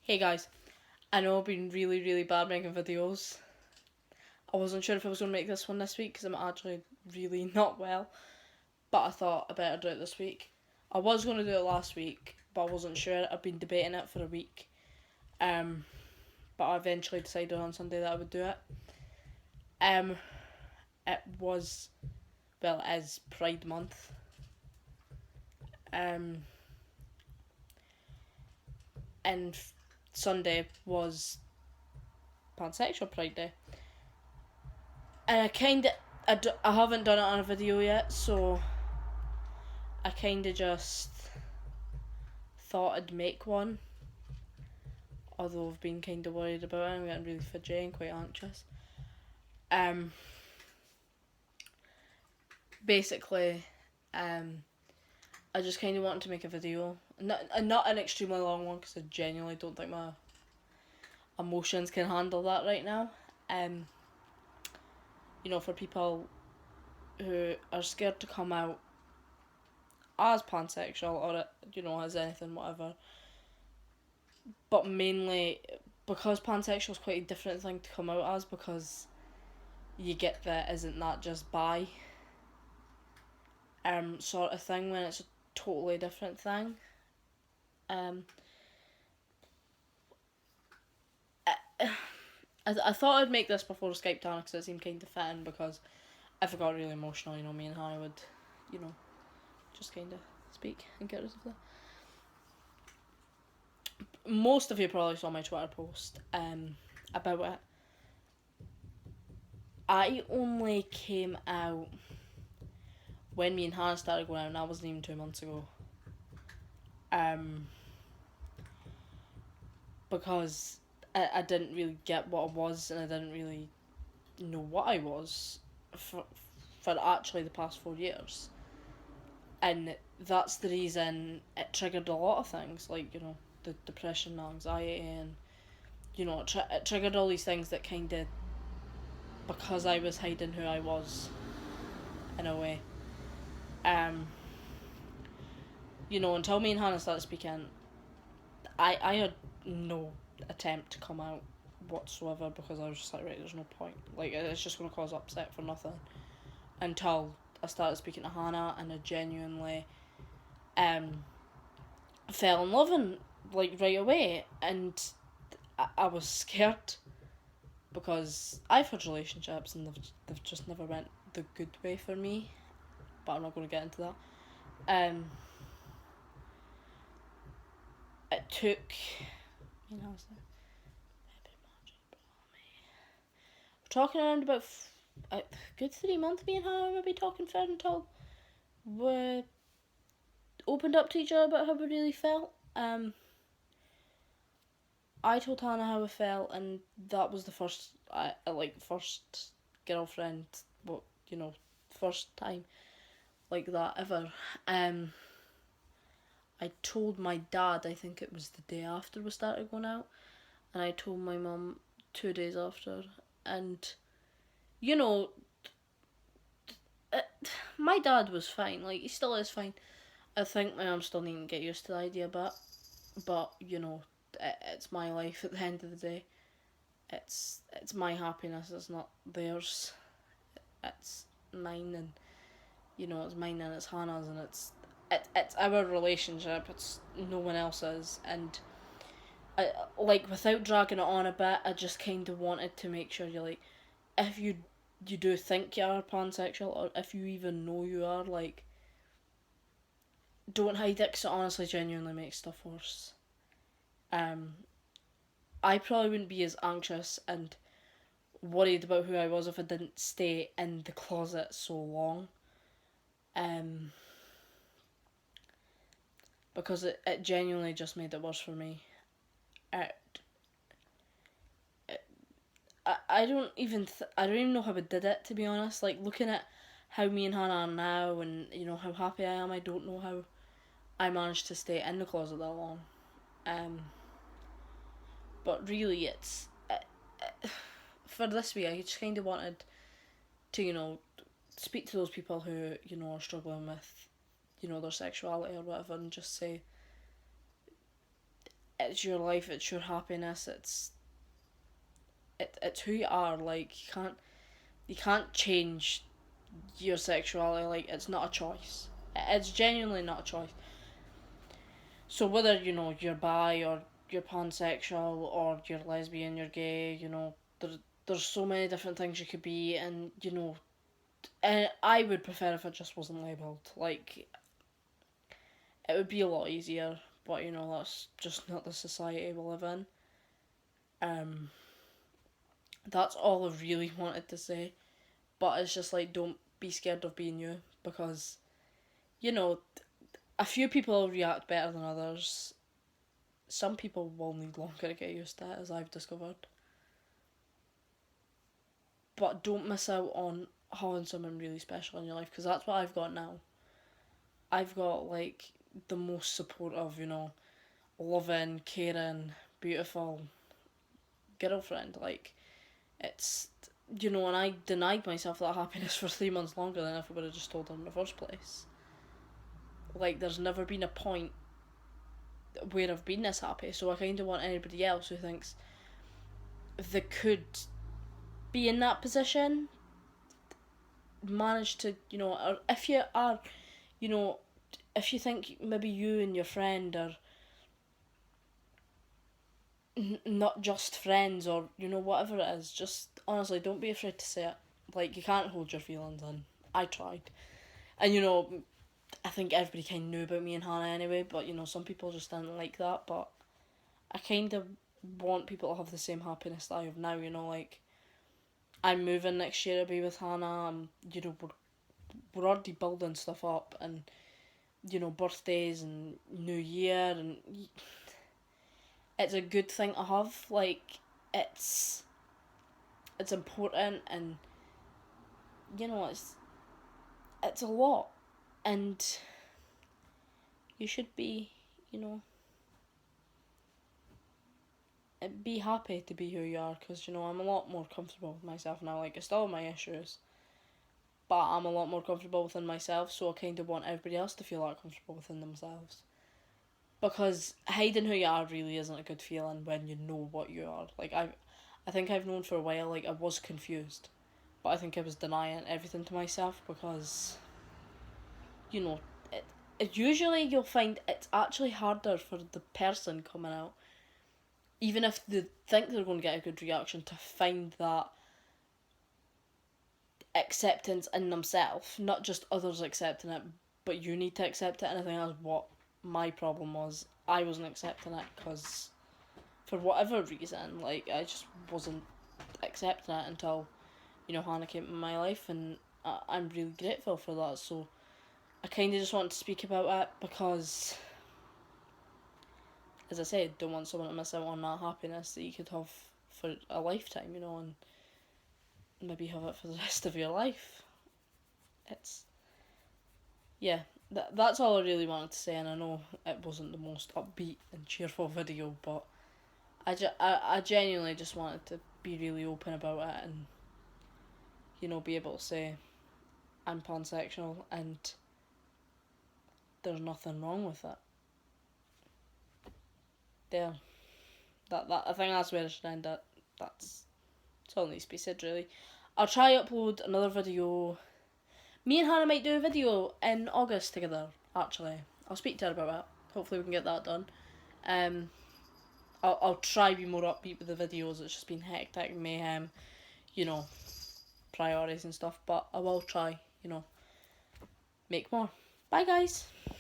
Hey guys, I know I've been really, really bad making videos. I wasn't sure if I was going to make this one this week because I'm actually really not well, but I thought I better do it this week. I was going to do it last week, but I wasn't sure. I've been debating it for a week, um, but I eventually decided on Sunday that I would do it. Um, it was, well, it is Pride Month. Um, and Sunday was Pansexual Pride Day. And I haven't done it on a video yet, so I kinda just thought I'd make one. Although I've been kinda worried about it, I'm getting really fidgety and quite anxious. Basically, I just kinda wanted to make a video. Not an extremely long one, because I genuinely don't think my emotions can handle that right now. For people who are scared to come out as pansexual or as anything, whatever. But mainly because pansexual is quite a different thing to come out as, because you get the isn't that just bi sort of thing when it's a totally different thing. I thought I'd make this before Skype Tana because it seemed kind of fitting, because if I got really emotional, me and Hannah would, just kind of speak and get rid of that. Most of you probably saw my Twitter post about it. I only came out when me and Hannah started going out, and that wasn't even 2 months ago. Because I didn't really get what I was, and I didn't really know what I was for actually the past 4 years. And that's the reason it triggered a lot of things, like, the depression, anxiety, and, it triggered all these things that kind of, because I was hiding who I was, in a way. Until me and Hannah started speaking, I had no attempt to come out whatsoever, because I was just like, right, there's no point. Like, it's just going to cause upset for nothing. Until I started speaking to Hannah, and I genuinely fell in love, and like right away. And I was scared, because I've had relationships and they've just never went the good way for me. But I'm not going to get into that. It took, talking around about a good 3 months, me and Hannah maybe talking fair until we opened up to each other about how we really felt. I told Hannah how I felt, and that was the first, first girlfriend, first time like that ever. I told my dad, I think it was the day after we started going out, and I told my mum 2 days after, and my dad was fine, like, he still is fine. I think my mum still needing to get used to the idea, but it's my life at the end of the day. It's my happiness, it's not theirs. It's mine, and it's mine, and it's Hannah's, and it's our relationship. It's no one else's. And without dragging it on a bit, I just kind of wanted to make sure if you do think you are pansexual, or if you even know you are, don't hide it, because it honestly genuinely makes stuff worse. I probably wouldn't be as anxious and worried about who I was if I didn't stay in the closet so long. Because it genuinely just made it worse for me. I don't even know how I did it, to be honest. Like, looking at how me and Hannah are now, and how happy I am, I don't know how I managed to stay in the closet that long. But really, it's for this week, I just kind of wanted to speak to those people who are struggling with their sexuality or whatever, and just say it's your life, it's your happiness, it's who you are. Like, you can't change your sexuality. Like, it's not a choice. It's genuinely not a choice. So whether, you're bi, or you're pansexual, or you're lesbian, you're gay, there's so many different things you could be, and I would prefer if it just wasn't labelled. Like, it would be a lot easier, but that's just not the society we live in. Um, that's all I really wanted to say. But it's just like, don't be scared of being you, because you know a few people react better than others. Some people will need longer to get used to it, as I've discovered. But don't miss out on having someone really special in your life, because that's what I've got now. I've got like the most supportive, loving, caring, beautiful girlfriend. Like, it's, and I denied myself that happiness for 3 months longer than if I would have just told her in the first place. Like, there's never been a point where I've been this happy, so I kind of want anybody else who thinks they could be in that position manage to, or if you are, you know, if you think maybe you and your friend are not just friends, or whatever it is, just honestly don't be afraid to say it. Like, you can't hold your feelings in. I tried, and I think everybody kind of knew about me and Hannah anyway, but some people just didn't like that. But I kind of want people to have the same happiness that I have now. Like, I'm moving next year to be with Hannah. We're already building stuff up, and birthdays and New Year, and it's a good thing to have. Like, it's important, and it's a lot, and you should be, you know be happy to be who you are, because I'm a lot more comfortable with myself now. Like, I still have my issues, but I'm a lot more comfortable within myself, so I kind of want everybody else to feel that comfortable within themselves. Because hiding who you are really isn't a good feeling when you know what you are. Like, I think I've known for a while, like, I was confused, but I think I was denying everything to myself, because, usually you'll find it's actually harder for the person coming out, even if they think they're going to get a good reaction, to find that acceptance in themselves, not just others accepting it, but you need to accept it. And I think that's what my problem was. I wasn't accepting it because, for whatever reason, like, I just wasn't accepting it until, Hannah came into my life, and I'm really grateful for that. So I kind of just want to speak about it because, as I said, don't want someone to miss out on that happiness that you could have for a lifetime, and maybe have it for the rest of your life. It's, yeah, that's all I really wanted to say, and I know it wasn't the most upbeat and cheerful video, but I genuinely just wanted to be really open about it, and be able to say I'm pansexual and there's nothing wrong with it. There, that I think that's where I should end it. That's all that needs to be said, really. I'll try upload another video. Me and Hannah might do a video in August together, actually. I'll speak to her about it. Hopefully we can get that done. I'll try to be more upbeat with the videos. It's just been hectic, mayhem, priorities and stuff. But I will try, make more. Bye, guys.